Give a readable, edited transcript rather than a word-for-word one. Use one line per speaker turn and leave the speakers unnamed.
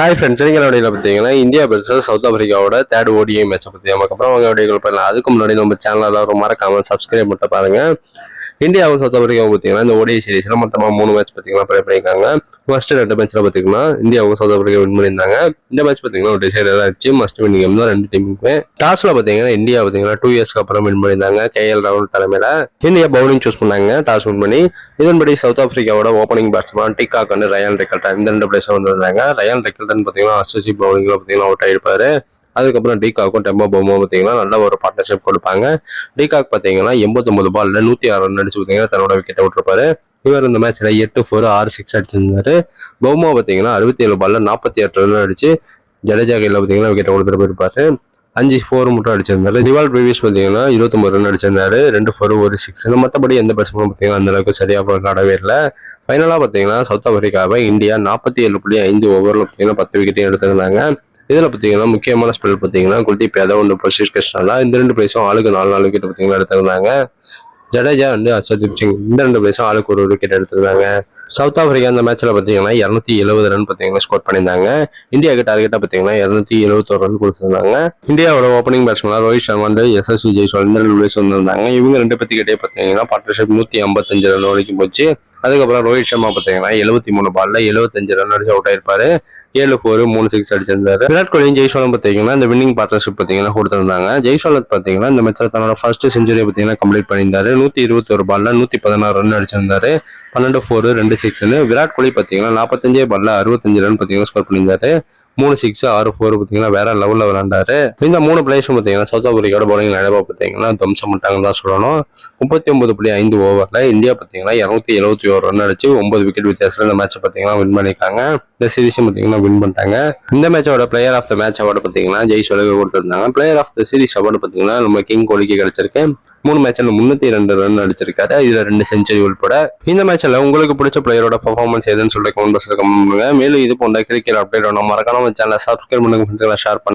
Hi friends, நீங்களோட பார்த்தீங்கன்னா India versus South ஆப்பிரிக்காவோட தேர்ட் ஓடிஐ மேட்சை பற்றி அதுக்கப்புறம் அவங்க வீடியோக்கள் பண்ணலாம். அதுக்கு முன்னாடி நம்ம சேனலில் ஒரு மறக்காம சப்ஸ்கிரைப் மட்டும் பாருங்க. இந்தியாவும் சவுத் ஆப்பிரிக்காவும் பார்த்தீங்கன்னா இந்த ஓடிஐ சீரீஸ்ல மொத்தமாக 3 மேட்ச் பார்த்தீங்கன்னா ப்ளே பண்ணியிருக்காங்க. ஃபர்ஸ்ட் 2 மேட்ச்ல பார்த்தீங்கன்னா இந்தியாவும் சவுத் ஆப்பிரிக்கா வின் பண்ணியிருந்தாங்க. இந்த மேட்ச் பார்த்தீங்கன்னா ஒரு டிசைடராக இருந்துச்சு. மஸ்ட் வின் கேம் தான் 2 டீமுக்குமே. டாஸ்ல பார்த்தீங்கன்னா இந்தியா பார்த்தீங்கன்னா 2 இயர்ஸ்க்கு அப்புறம் வின் பண்ணியிருந்தாங்க. KL ராகுல் தலைமையில இந்தியா பவுலிங் சூஸ் பண்ணாங்க டாஸ் வின் பண்ணி. இதன்படி சவுத் ஆப்பிரிக்காவோட ஓப்பனிங் பேட்ஸ்மேன் டிகாக் வந்து ரயான் ரெக்கல்டன் இந்த 2 பிளேஸை வந்திருந்தாங்க. ரயான் ரெக்கல்டன் பார்த்தீங்கன்னா RCB பவுலிங்ல பார்த்தீங்கன்னா அவுட் ஆயிருப்பாரு. அதுக்கப்புறம் டிகாக்கும் டெம்போ பவுமோ பார்த்தீங்கன்னா நல்ல ஒரு பார்ட்னர்ஷிப் கொடுப்பாங்க. டிகாக் பார்த்தீங்கன்னா 89 பால்ல 106 ரன் அடிச்சு பார்த்தீங்கன்னா தன்னோட விக்கெட்டை விட்டுருப்பாரு. இவர் இந்த மேட்ச்ல 8 4 6 6 அடிச்சிருந்தாரு. பவுமா பார்த்தீங்கன்னா 67 பால்ல 48 ரன் அடிச்சு ஜடேஜா கையில் பார்த்தீங்கன்னா விக்கெட்டை கொடுத்துட்டு போயிருப்பாரு. 5 4 மட்டும் அடிச்சிருந்தாரு. ரிவால் பிரீவியஸ் பார்த்தீங்கன்னா 29 ரன் அடிச்சிருந்தாரு. 2 4 1 6. மற்றபடி எந்த பேட்ஸ்மேனும் பார்த்தீங்கன்னா அந்த அளவுக்கு சரியா விளையாடவே இல்லை. ஃபைனலாக பார்த்தீங்கன்னா சவுத் ஆப்பிரிக்காவை இந்தியா 47.5 ஓவரில் பார்த்தீங்கன்னா 10 விக்கெட்டையும் எடுத்திருந்தாங்க. இதில் பார்த்தீங்கன்னா முக்கியமான ஸ்பெல் பார்த்தீங்கன்னா குல்தீப் யாதவ் ஒன்று பசிஷ் கிருஷ்ணா இந்த 2 பிளேஸும் ஆளுக்கு 4 விக்கெட் பார்த்தீங்கன்னா எடுத்திருந்தாங்க. ஜடேஜா வந்து ஹர்ஷதீப் சிங் இந்த 2 பிளேஸும் ஆளுக்கு ஒரு விக்கெட் எடுத்திருந்தாங்க. சவுத் ஆப்பிரிக்கா இந்த மேட்ச்ல பார்த்தீங்கன்னா 270 ரன் பார்த்தீங்கன்னா ஸ்கோர் பண்ணியிருந்தாங்க. இந்தியாவுக்கு டார்கெட்டாக பார்த்தீங்கன்னா 271 ரன் கொடுத்துருந்தாங்க. இந்தியாவோட ஓப்பனிங் பேட்ஸ்மேன் ரோஹித் சர்மா வந்து SSV ஜெய்ஸ்வால் இந்த 2 பிளேஸ் வந்திருந்தாங்க. இவங்க 2 பேர்த்துக்கிட்டே பார்த்தீங்கன்னா பார்ட்னர்ஷிப் 155 ரன் வரைக்கும் போச்சு. அதுக்கப்புறம் ரோஹித் சர்மா பார்த்தீங்கன்னா 73 பால்ல 75 ரன் அடிச்சு அவுட் ஆயிருப்பாரு. 7 4 3 6 அடிச்சிருந்தாரு. விராட் கோலியும் ஜெய்ஸ்வாலும் பார்த்தீங்கன்னா இந்த வின்னிங் பார்ட்னர்ஷிப் பார்த்தீங்கன்னா கொடுத்திருந்தாங்க. ஜெய்ஸ்வால் பார்த்தீங்கன்னா இந்த மேட்ச்ல தன்னோட ஃபர்ஸ்ட் செஞ்சுரியை பார்த்தீங்கன்னா கம்ப்ளீட் பண்ணியிருந்தாரு. 121 பால்ல 116 ரன் அடிச்சிருந்தாரு. 12 4 2 6. விராட் கோலி பார்த்தீங்கன்னா 45 பால்ல 65 ரன் பார்த்தீங்கன்னா ஸ்கோர் பண்ணியிருந்தாரு. 3 6 6 4 பார்த்தீங்கன்னா வேற லெவலில் விளையாண்டாரு. இந்த 3 பிளேயர்ஸும் பார்த்தீங்கன்னா சவுத் ஆப்பிரிக்காவோட பவுலிங் நிலைமை பார்த்தீங்கன்னா தம்சம் பண்ணிட்டாங்கன்னு தான் சொல்லணும். 39.5 ஓவரில் இந்தியா பார்த்தீங்கன்னா 271 ரன் அடிச்சு 9 விக்கெட் வித்தியாசத்தில் இந்த மேட்சை பார்த்தீங்கன்னா வின் பண்ணியிருக்காங்க. இந்த சீரீஸும் பார்த்தீங்கன்னா வின் பண்ணிட்டாங்க. இந்த மேட்சோட player of the match award பார்த்தீங்கன்னா ஜெய்ஸ்வாலுக்கு கொடுத்துருந்தாங்க. Player of the series award பார்த்தீங்கன்னா நம்ம கிங் கோலிக்கு கிடைச்சிருக்கு. 3 மேட்ச்ல 302 ரன் அடிச்சிருக்காரு. இதுல 2 செஞ்சுரி உட்பட. இந்த மேட்ச்ல உங்களுக்கு பிடிச்ச பிளேயரோட பெர்ஃபார்மன்ஸ் எதுன்னு சொல்லிட்டு கமெண்ட் பாக்ஸ்ல கமெண்ட் பண்ணுங்க. மேலும் இது போன்ற கிரிக்கெட் அப்டேட் மறக்காம சேனலை சப்ஸ்கிரைப் பண்ணுங்க, ஷேர் பண்ணுங்க.